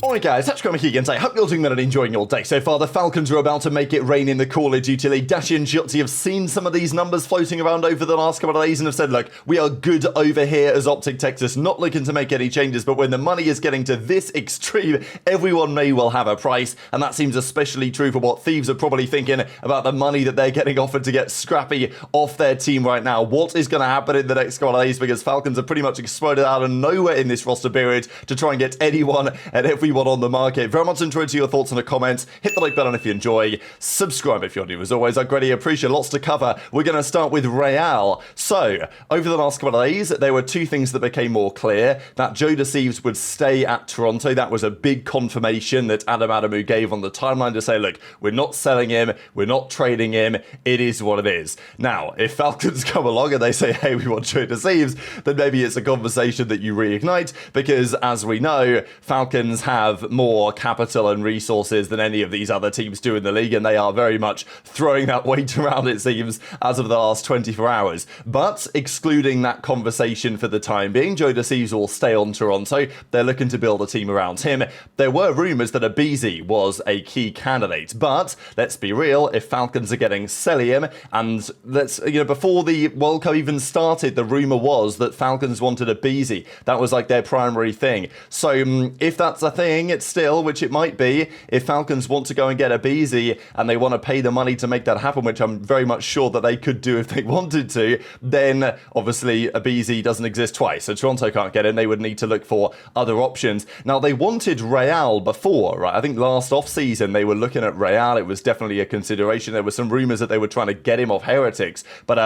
Alright guys, Scrappy here again. I hope you're doing well and enjoying your day so far. The Falcons are about to make it rain in the Call of Duty League. Dashy and Shotzzy have seen some of these numbers floating around over the last couple of days and have said, look, we are good over here as OpTic Texas, not looking to make any changes, but when the money is getting to this extreme, everyone may well have a price, and that seems especially true for what Thieves are probably thinking about the money that they're getting offered to get Scrappy off their team right now. What is going to happen in the next couple of days, because Falcons have pretty much exploded out of nowhere in this roster period to try and get anyone and everyone on the market. Very much enjoyed your thoughts in the comments. Hit the like button if you enjoy. Subscribe if you're new. As always, I greatly appreciate. Lots to cover. We're going to start with ReeaL. So, over the last couple of days, there were two things that became more clear. That JoeDeceives would stay at Toronto. That was a big confirmation that Adamu gave on the timeline to say, look, we're not selling him. We're not trading him. It is what it is. Now, if Falcons come along and they say, hey, we want JoeDeceives, then maybe it's a conversation that you reignite, because as we know, Falcons have more capital and resources than any of these other teams do in the league, and they are very much throwing that weight around, it seems, as of the last 24 hours. But excluding that conversation for the time being, JoeDeceives will stay on Toronto. They're looking to build a team around him. There were rumours that aBeZy was a key candidate, but let's be real, if Falcons are getting Cellium, and before the World Cup even started, the rumour was that Falcons wanted aBeZy. That was like their primary thing. So if that's a thing, it's still, which it might be, if Falcons want to go and get aBeZy and they want to pay the money to make that happen, which I'm very much sure that they could do if they wanted to, then obviously aBeZy doesn't exist twice, so Toronto can't get in. They would need to look for other options. Now, they wanted ReeaL before, right? I think last off-season they were looking at ReeaL. It was definitely a consideration. There were some rumours that they were trying to get him off Heretics, but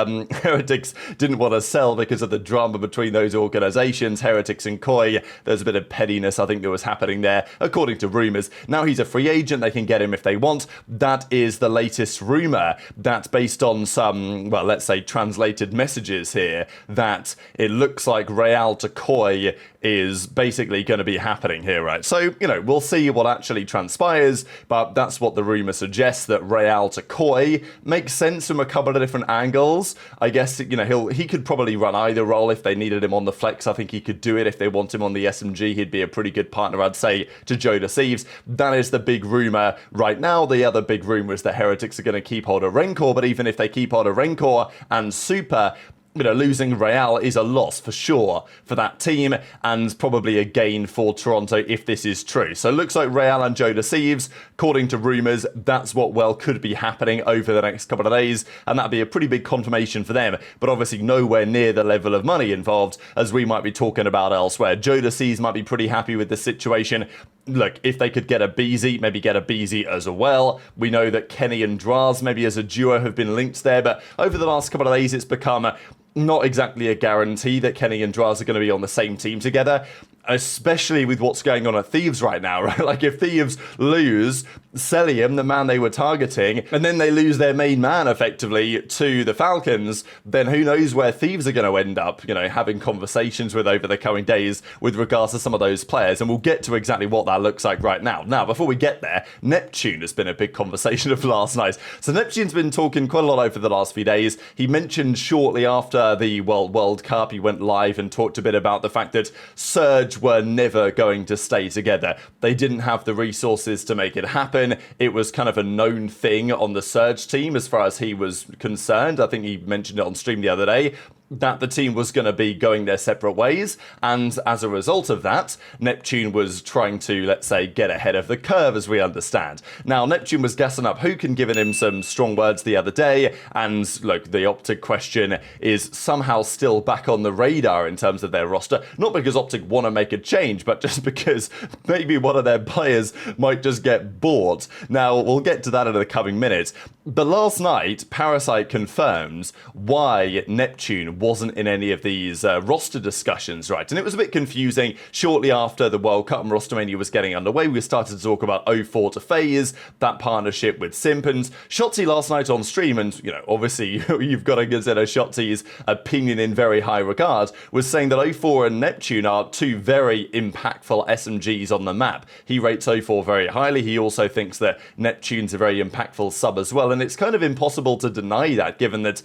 Heretics didn't want to sell because of the drama between those organisations, Heretics and Koi. There's a bit of pettiness, I think, that was happening there, according to rumours. Now he's a free agent. They can get him if they want. That is the latest rumour. That's based on some, well, let's say translated messages here, that it looks like ReeaL to Koi is basically going to be happening here, right? So, we'll see what actually transpires, but that's what the rumour suggests, that ReeaL to Koi makes sense from a couple of different angles. I guess, he could probably run either role if they needed him on the flex. I think he could do it. If they want him on the SMG, he'd be a pretty good partner, I'd say, to JoeDeceives. That is the big rumour right now. The other big rumour is that Heretics are going to keep hold of Rencor, but even if they keep hold of Rencor and Super, losing ReeaL is a loss for sure for that team, and probably a gain for Toronto if this is true. So it looks like ReeaL and JoeDeceives, according to rumours, that's what could be happening over the next couple of days, and that'd be a pretty big confirmation for them, but obviously nowhere near the level of money involved as we might be talking about elsewhere. JoeDeceives might be pretty happy with the situation. Look, if they could get aBeZy, maybe get aBeZy as well. We know that Kenny and Drazah, maybe as a duo, have been linked there, but over the last couple of days, it's become not exactly a guarantee that Kenny and Drazah are going to be on the same team together, especially with what's going on at Thieves right now, right? Like, if Thieves lose Cellium, the man they were targeting, and then they lose their main man, effectively, to the Falcons, then who knows where Thieves are going to end up, having conversations with over the coming days with regards to some of those players, and we'll get to exactly what that looks like right now. Now, before we get there, Neptune has been a big conversation of last night. So Neptune's been talking quite a lot over the last few days. He mentioned shortly after the World Cup, he went live and talked a bit about the fact that Surge were never going to stay together. They didn't have the resources to make it happen. It was kind of a known thing on the Surge team as far as he was concerned. I think he mentioned it on stream the other day, that the team was going to be going their separate ways, and as a result of that, Neptune was trying to, let's say, get ahead of the curve, as we understand. Now, Neptune was gassing up Huke and giving him some strong words the other day, and look, the OpTic question is somehow still back on the radar in terms of their roster, not because OpTic want to make a change, but just because maybe one of their players might just get bored. Now, we'll get to that in the coming minutes, but last night, Parasite confirms why Neptune wasn't in any of these roster discussions, right? And it was a bit confusing. Shortly after the World Cup and Rostermania was getting underway, we started to talk about 04 to FaZe, that partnership with Simp, and Shotzzy last night on stream, and, obviously you've got to consider Shotzzy's opinion in very high regard, was saying that 04 and Neptune are two very impactful SMGs on the map. He rates 04 very highly. He also thinks that Neptune's a very impactful sub as well, and it's kind of impossible to deny that, given that,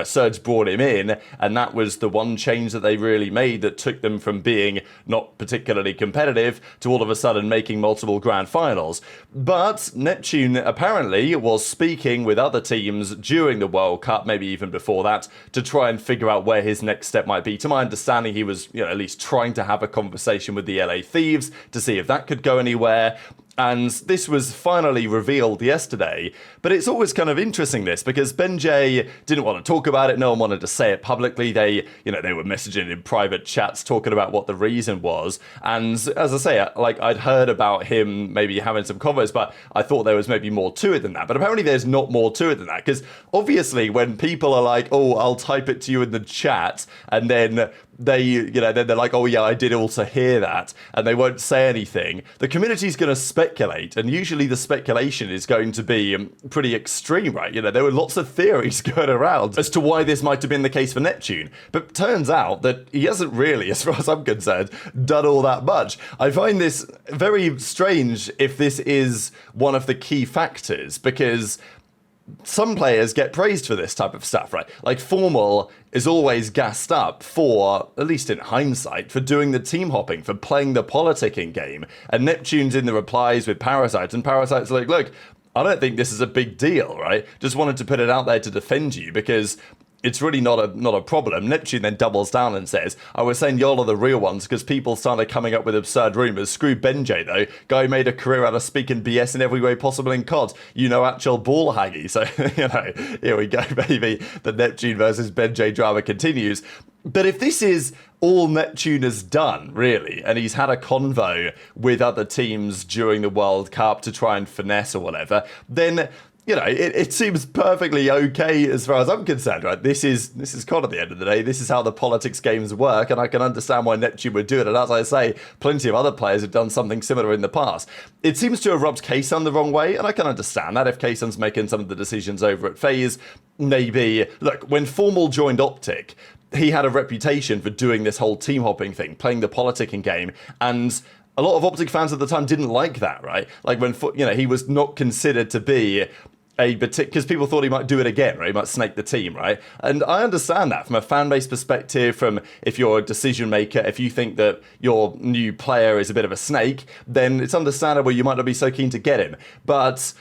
Surge brought him in, and that was the one change that they really made that took them from being not particularly competitive to all of a sudden making multiple grand finals. But Neptune apparently was speaking with other teams during the World Cup, maybe even before that, to try and figure out where his next step might be. To my understanding, he was, at least trying to have a conversation with the LA Thieves to see if that could go anywhere. And this was finally revealed yesterday, but it's always kind of interesting this, because aBeZy didn't want to talk about it, no one wanted to say it publicly, they were messaging in private chats talking about what the reason was, and as I say, like, I'd heard about him maybe having some convos, but I thought there was maybe more to it than that, but apparently there's not more to it than that, because obviously when people are like, oh, I'll type it to you in the chat, and then then they're like, oh yeah, I did also hear that, and they won't say anything, the community's going to speculate, and usually the speculation is going to be pretty extreme, right? There were lots of theories going around as to why this might have been the case for Neptune, but turns out that he hasn't really, as far as I'm concerned, done all that much. I find this very strange if this is one of the key factors, because some players get praised for this type of stuff, right? Like Formal is always gassed up for, at least in hindsight, for doing the team hopping, for playing the politicking game. And Neptune's in the replies with Parasite, and Parasite's like, look, I don't think this is a big deal, right? Just wanted to put it out there to defend you, because it's really not a problem. Neptune then doubles down and says, I was saying y'all are the real ones because people started coming up with absurd rumours. Screw aBeZy though. Guy made a career out of speaking BS in every way possible in COD. Actual ball haggy. So, here we go, baby. The Neptune versus aBeZy drama continues. But if this is all Neptune has done, really, and he's had a convo with other teams during the World Cup to try and finesse or whatever, then it seems perfectly okay as far as I'm concerned, right? This is COD at the end of the day. This is how the politics games work, and I can understand why Neptune would do it. And as I say, plenty of other players have done something similar in the past. It seems to have rubbed Kaysun the wrong way, and I can understand that if Kaysun's making some of the decisions over at FaZe. Maybe, look, when Formal joined OpTic, he had a reputation for doing this whole team hopping thing, playing the politicking game, and a lot of OpTic fans at the time didn't like that, right? Like when, he was not considered to be because people thought he might do it again, right? He might snake the team, right? And I understand that from a fan base perspective, from if you're a decision maker, if you think that your new player is a bit of a snake, then it's understandable you might not be so keen to get him. But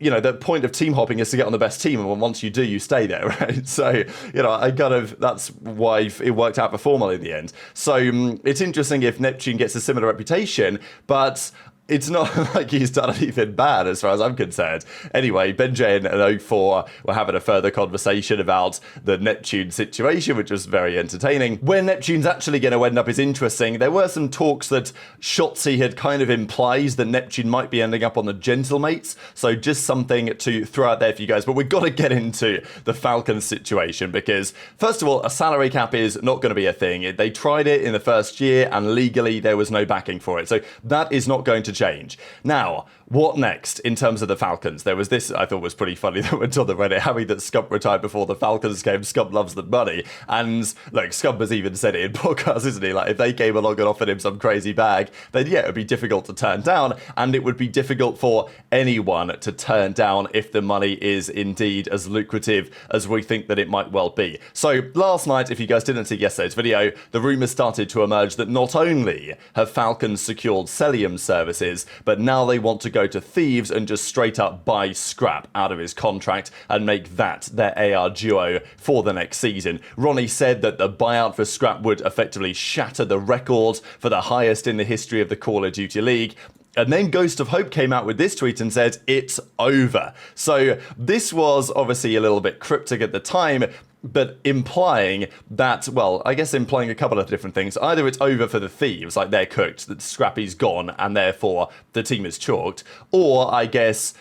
the point of team hopping is to get on the best team, and once you do, you stay there, right? So, that's why it worked out for Formal in the end. So, it's interesting if Neptune gets a similar reputation, but it's not like he's done anything bad as far as I'm concerned. Anyway, aBeZy and O4 were having a further conversation about the Neptune situation, which was very entertaining. Where Neptune's actually going to end up is interesting. There were some talks that Shotzzy had kind of implies that Neptune might be ending up on the Gentlemates, so just something to throw out there for you guys. But we've got to get into the Falcons situation, because first of all, a salary cap is not going to be a thing. They tried it in the first year, and legally there was no backing for it. So that is not going to change. Now, what next in terms of the Falcons? There was this I thought was pretty funny that went on the Reddit, having that Scump retired before the Falcons game. Scump loves the money. And look, Scump has even said it in podcasts, isn't he? Like, if they came along and offered him some crazy bag, then yeah, it would be difficult to turn down. And it would be difficult for anyone to turn down if the money is indeed as lucrative as we think that it might well be. So last night, if you guys didn't see yesterday's video, the rumours started to emerge that not only have Falcons secured Cellium services, but now they want to go to Thieves and just straight up buy Scrap out of his contract and make that their AR duo for the next season. Ronnie said that the buyout for Scrap would effectively shatter the record for the highest in the history of the Call of Duty League. And then Ghost of Hope came out with this tweet and said, it's over. So this was obviously a little bit cryptic at the time, but implying that, well, I guess implying a couple of different things. Either it's over for the Thieves, like they're cooked, that Scrappy's gone, and therefore the team is chalked, or I guess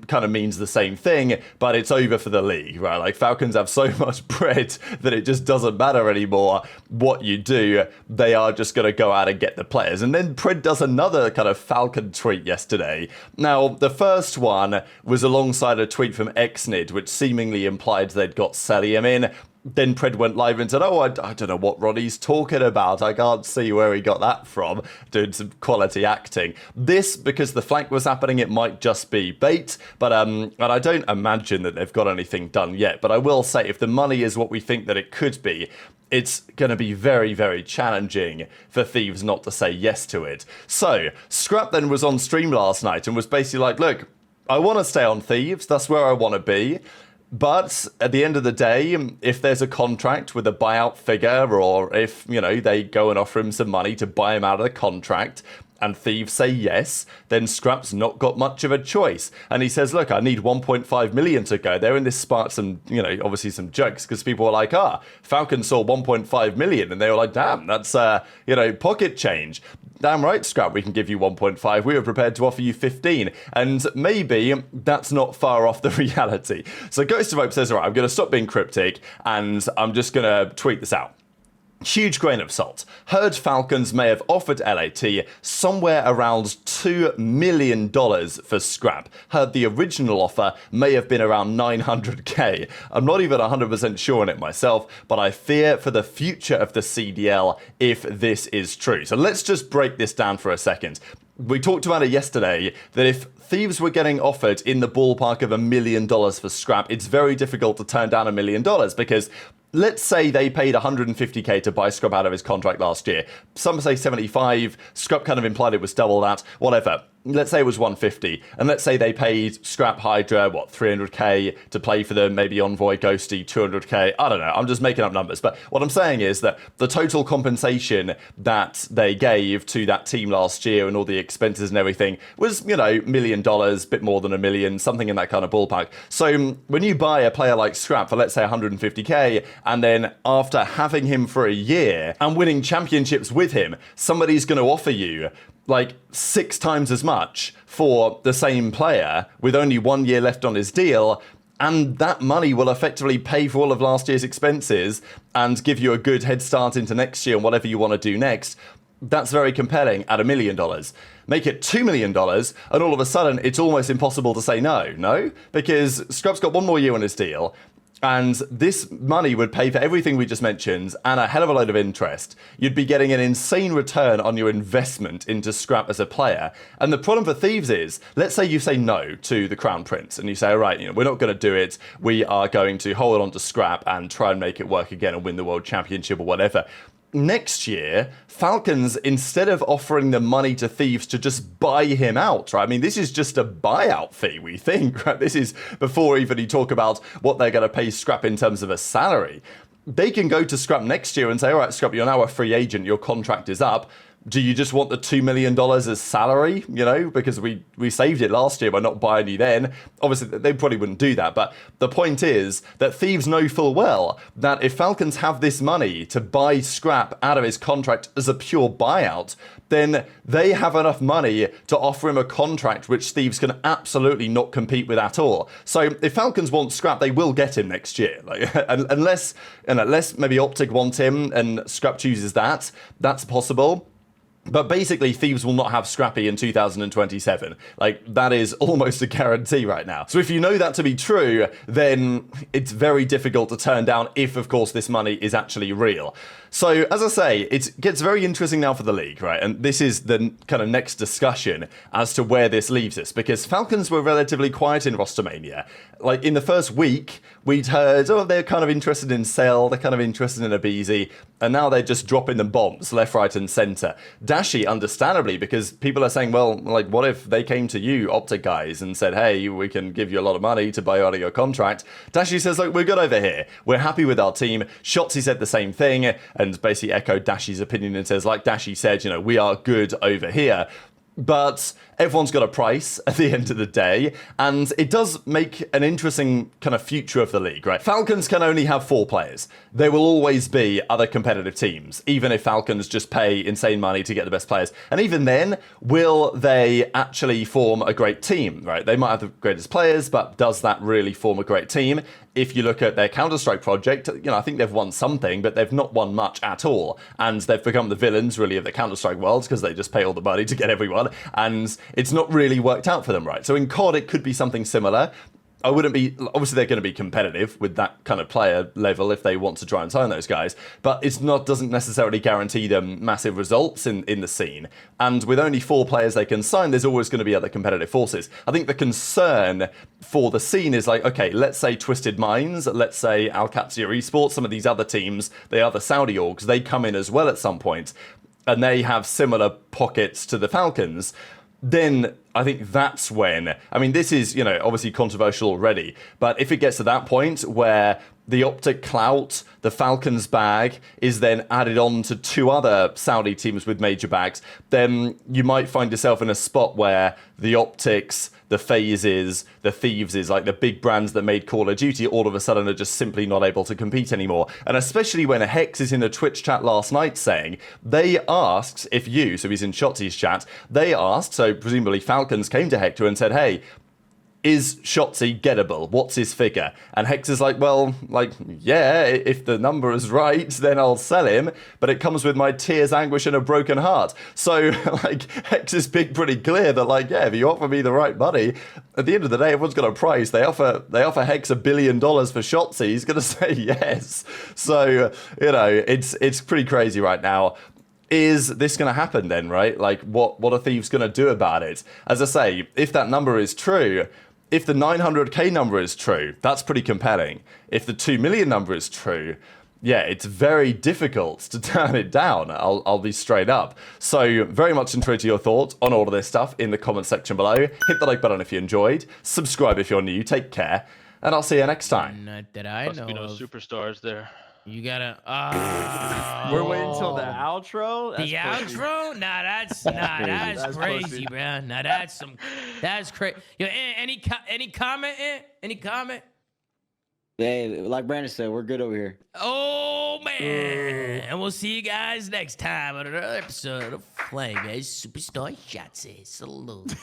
kind of means the same thing, but it's over for the league, right? Like, Falcons have so much bread that it just doesn't matter anymore what you do. They are just going to go out and get the players. And then Pred does another kind of Falcon tweet yesterday. Now, the first one was alongside a tweet from Xnid, which seemingly implied they'd got Cellium in. then Pred went live and said, oh, I don't know what Ronnie's talking about. I can't see where he got that from, doing some quality acting. This, because the flank was happening, it might just be bait, but and I don't imagine that they've got anything done yet. But I will say, if the money is what we think that it could be, it's going to be very, very challenging for Thieves not to say yes to it. So, Scrap then was on stream last night and was basically like, look, I want to stay on Thieves, that's where I want to be. But at the end of the day, if there's a contract with a buyout figure, or if, you know, they go and offer him some money to buy him out of the contract, and Thieves say yes, then Scrap's not got much of a choice. And he says, look, I need 1.5 million to go there. And this sparked some, you know, obviously some jokes, because people were like, Falcons saw 1.5 million. And they were like, damn, that's, you know, pocket change. Damn right, Scrap, we can give you 1.5. We were prepared to offer you 15. And maybe that's not far off the reality. So Ghost of Hope says, all right, I'm going to stop being cryptic, and I'm just going to tweet this out. Huge grain of salt. Heard Falcons may have offered LAT somewhere around $2 million for Scrap. Heard the original offer may have been around 900k. I'm not even 100% sure on it myself, but I fear for the future of the CDL if this is true. So let's just break this down for a second. We talked about it yesterday, that if Thieves were getting offered in the ballpark of $1 million for Scrap, it's very difficult to turn down $1 million, because let's say they paid 150k to buy Scrap out of his contract last year. Some say 75. Scrap kind of implied it was double that. Whatever. Let's say it was 150. And let's say they paid Scrap, HyDra, 300k to play for them, maybe Envoy, Ghosty, 200k. I don't know. I'm just making up numbers. But what I'm saying is that the total compensation that they gave to that team last year and all the expenses and everything was, you know, $1 million, bit more than $1 million, something in that kind of ballpark. So when you buy a player like Scrap for, let's say, 150k, and then after having him for a year and winning championships with him, somebody's going to offer you like 6 times as much for the same player with only 1 year left on his deal, and that money will effectively pay for all of last year's expenses and give you a good head start into next year and whatever you want to do next. That's very compelling at $1 million. Make it $2 million, and all of a sudden it's almost impossible to say no? Because Scrap's got 1 more year on his deal, and this money would pay for everything we just mentioned and a hell of a load of interest. You'd be getting an insane return on your investment into Scrap as a player. And the problem for Thieves is, let's say you say no to the Crown Prince and you say, all right, you know, we're not going to do it. We are going to hold on to Scrap and try and make it work again and win the World Championship or whatever. Next year, Falcons, instead of offering the money to Thieves to just buy him out, right? I mean, this is just a buyout fee, we think, right? This is before even you talk about what they're going to pay Scrap in terms of a salary. They can go to Scrap next year and say, all right, Scrap, you're now a free agent. Your contract is up. Do you just want the $2 million as salary, you know, because we saved it last year by not buying you then? Obviously, they probably wouldn't do that. But the point is that Thieves know full well that if Falcons have this money to buy Scrap out of his contract as a pure buyout, then they have enough money to offer him a contract which Thieves can absolutely not compete with at all. So if Falcons want Scrap, they will get him next year. Like, unless maybe OpTic want him and Scrap chooses that, that's possible. But basically, Thieves will not have Scrappy in 2027. Like, that is almost a guarantee right now. So if you know that to be true, then it's very difficult to turn down if, of course, this money is actually real. So, as I say, it gets very interesting now for the league, right? And this is the kind of next discussion as to where this leaves us, because Falcons were relatively quiet in Rostermania. Like, in the first week, we'd heard, oh, they're kind of interested in Cell, they're kind of interested in aBeZy, and now they're just dropping them bombs left, right, and center. Dashy, understandably, because people are saying, well, like, what if they came to you, OpTic guys, and said, hey, we can give you a lot of money to buy out of your contract? Dashy says, look, we're good over here. We're happy with our team. Shotzzy said the same thing, and basically echoed Dashy's opinion and says, like Dashy said, you know, we are good over here. But everyone's got a price at the end of the day, and it does make an interesting kind of future of the league, right? Falcons can only have 4 players. There will always be other competitive teams, even if Falcons just pay insane money to get the best players. And even then, will they actually form a great team, right? They might have the greatest players, but does that really form a great team? If you look at their Counter-Strike project, you know, I think they've won something, but they've not won much at all. And they've become the villains, really, of the Counter-Strike world, because they just pay all the money to get everyone. And it's not really worked out for them, right? So in COD, it could be something similar. I wouldn't be, obviously they're going to be competitive with that kind of player level if they want to try and sign those guys, but it's not, doesn't necessarily guarantee them massive results in the scene. And with only 4 players they can sign, there's always going to be other competitive forces. I think the concern for the scene is like, okay, let's say Twisted Minds, let's say Alcapsia Esports, some of these other teams, the other Saudi orgs, they come in as well at some point, and they have similar pockets to the Falcons. Then I think that's when, I mean, this is, you know, obviously controversial already, but if it gets to that point where the OpTic clout, the Falcons bag, is then added on to 2 other Saudi teams with major bags, then you might find yourself in a spot where the OpTics, the FaZes, the Thieves, like the big brands that made Call of Duty, all of a sudden are just simply not able to compete anymore. And especially when Hex is in a Twitch chat last night saying, they asked if you, so he's in Shotzzy's chat, they asked, so presumably Falcons came to Hector and said, hey, is Shotzzy gettable? What's his figure? And Hex is like, well, like, yeah, if the number is right, then I'll sell him, but it comes with my tears, anguish, and a broken heart. So, like, Hex is being pretty clear that, like, yeah, if you offer me the right money, at the end of the day, everyone's got a price. They offer Hex $1 billion for Shotzzy. He's going to say yes. So, you know, it's pretty crazy right now. Is this going to happen then, right? Like, what are Thieves going to do about it? As I say, if that number is true, if the 900k number is true, that's pretty compelling. If the 2 million number is true, yeah, it's very difficult to turn it down. I'll be straight up. So very much intrigued to your thoughts on all of this stuff in the comment section below. Hit the like button if you enjoyed. Subscribe if you're new. Take care. And I'll see you next time. Not that I know no of. superstars there. You gotta. We're waiting till the outro. The outro? Nah, that's crazy, bro. Nah, that's crazy. Yo, any comment? Any comment? Hey, like Brandon said, we're good over here. Oh man! And we'll see you guys next time on another episode of Flame Superstar Shotzzy. Salute.